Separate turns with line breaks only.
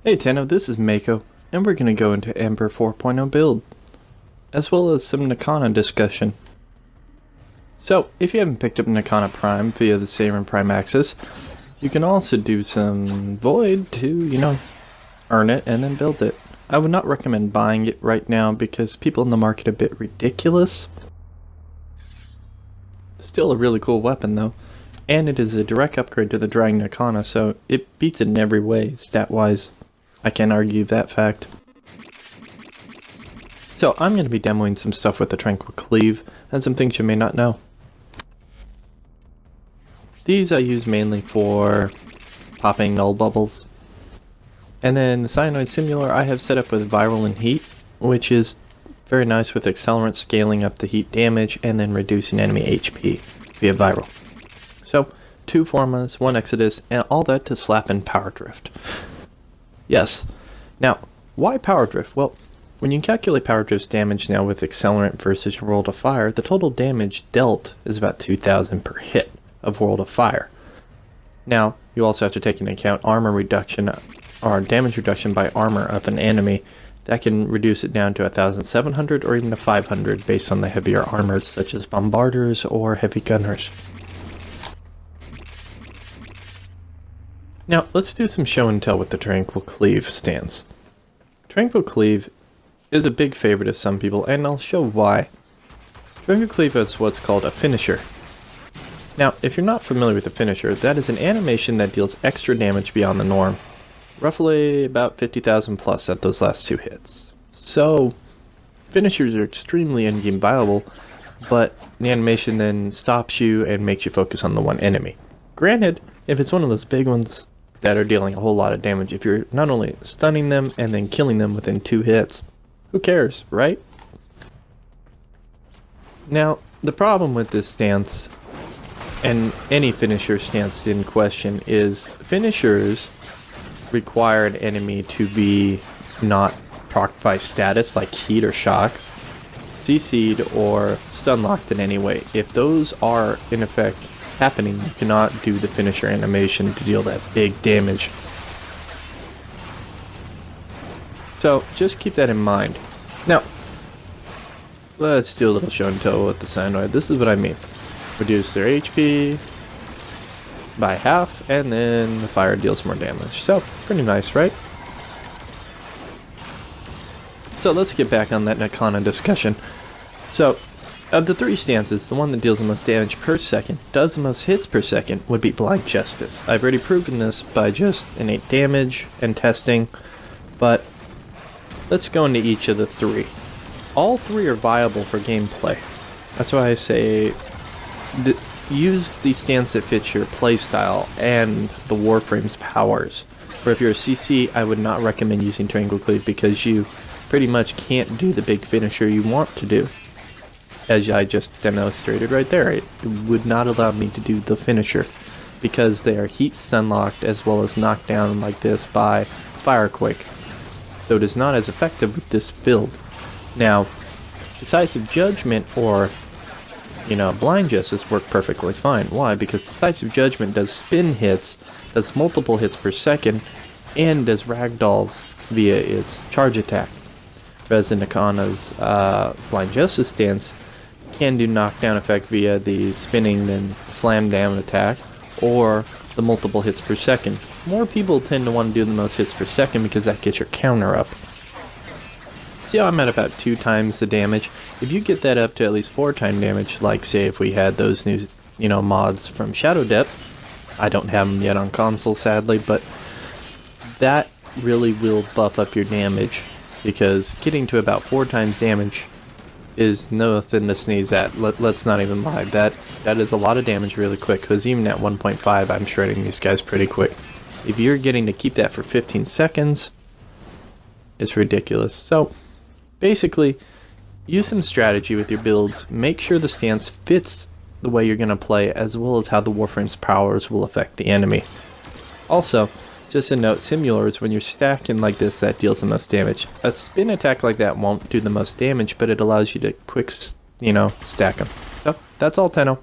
Hey Tenno, this is Mako, and we're going to go into Ember 4.0 build, as well as some Nikana discussion. So, if you haven't picked up Nikana Prime via the Saber Prime Access, you can also do some Void to, earn it and then build it. I would not recommend buying it right now because people in the market are a bit ridiculous. Still a really cool weapon though, and it is a direct upgrade to the Dragon Nikana, so it beats it in every way, stat-wise. I can't argue that fact. So I'm going to be demoing some stuff with the Tranquil Cleave, and some things you may not know. These I use mainly for popping null bubbles. And then the Syanoid simulor I have set up with Viral and Heat, which is very nice with accelerant scaling up the heat damage and then reducing enemy HP via Viral. So, 2 Formas, 1 Exodus, and all that to slap in Power Drift. Yes. Now, why Power Drift? Well, when you calculate Power Drift's damage now with Accelerant versus World of Fire, the total damage dealt is about 2,000 per hit of World of Fire. Now, you also have to take into account armor reduction, or damage reduction by armor of an enemy. That can reduce it down to 1,700 or even to 500 based on the heavier armors such as Bombarders or Heavy Gunners. Now, let's do some show and tell with the Tranquil Cleave stance. Tranquil Cleave is a big favorite of some people, and I'll show why. Tranquil Cleave is what's called a finisher. Now, if you're not familiar with the finisher, that is an animation that deals extra damage beyond the norm. Roughly about 50,000 plus at those last 2 hits. So, finishers are extremely endgame viable, but the animation then stops you and makes you focus on the one enemy. Granted, if it's one of those big ones that are dealing a whole lot of damage, if you're not only stunning them and then killing them within 2 hits, who cares, right? Now, the problem with this stance, and any finisher stance in question, is finishers require an enemy to be not procced by status like heat or shock, CC'd, or stun locked in any way. If those are in effect happening, you cannot do the finisher animation to deal that big damage. So just keep that in mind. Now, let's do a little show and tell with the syanoid. This is what I mean. Reduce their HP by half, and then the fire deals more damage. So, pretty nice, right? So let's get back on that Nikana discussion. So, of the 3 stances, the one that deals the most damage per second, does the most hits per second, would be Blind Justice. I've already proven this by just innate damage and testing, but let's go into each of the 3. All 3 are viable for gameplay. That's why I say use the stance that fits your playstyle and the Warframe's powers. For if you're a CC, I would not recommend using Tranquil Cleave because you pretty much can't do the big finisher you want to do. As I just demonstrated right there, it would not allow me to do the finisher because they are heat stun locked as well as knocked down like this by Firequake. So it is not as effective with this build. Now, Decisive Judgment or Blind Justice work perfectly fine. Why? Because Decisive Judgment does spin hits, does multiple hits per second, and does ragdolls via its charge attack. Whereas the Nikana's Blind Justice stance can do knockdown effect via the spinning then slam down attack, or the multiple hits per second. More people tend to want to do the most hits per second because that gets your counter up. See how I'm at about 2 times the damage? If you get that up to at least 4 times damage, like say if we had those new, mods from Shadow Depth, I don't have them yet on console sadly, but that really will buff up your damage, because getting to about 4 times damage is nothing to sneeze at. Let's not even lie. That is a lot of damage really quick, because even at 1.5 I'm shredding these guys pretty quick. If you're getting to keep that for 15 seconds, it's ridiculous. So basically, use some strategy with your builds. Make sure the stance fits the way you're going to play, as well as how the Warframe's powers will affect the enemy. Also, just a note, simulors, when you're stacking like this, that deals the most damage. A spin attack like that won't do the most damage, but it allows you to quick, stack them. So, that's all, Tenno.